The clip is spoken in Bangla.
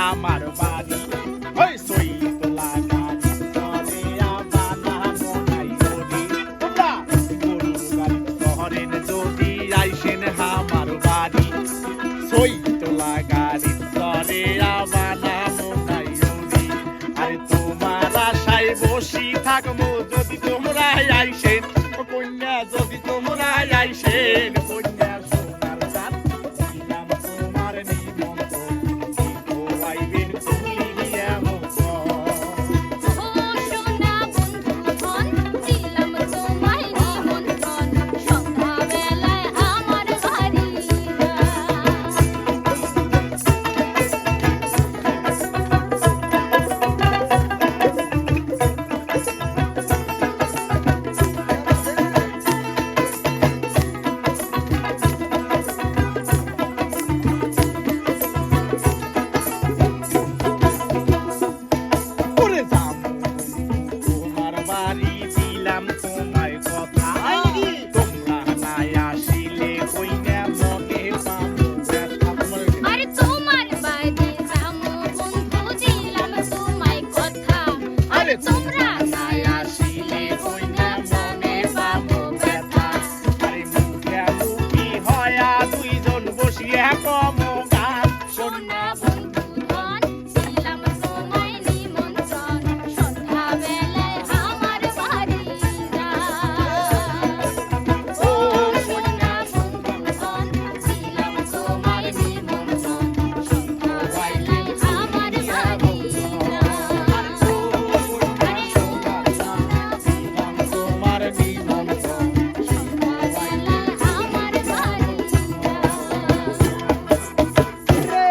আমার বাড়ি ওই সইতলা গাড়ি চলে বানানো নাই গরি তোমরা গরুর গাড়ি শহরের যদি আইসেন আমার বাড়ি সইতলা গাড়ি চলে বানানো নাই গরি আরে তোমার আশায় বসি থাকবো যদি তোমরা আইসেন কন্যা যদি তোমরা আইসেন কন্যা সোনার চাঁদ দিলাম তোমার নিমন্ত্রণ কিন্তু আইবেন তুমি এমন ও সোনা বন্ধুগণ দিলাম তোমায় নিমন্ত্রণ সন্ধ্যাবেলায় আমার বাড়ি ওরে যাম তোমার বাড়ি দিলাম তোমার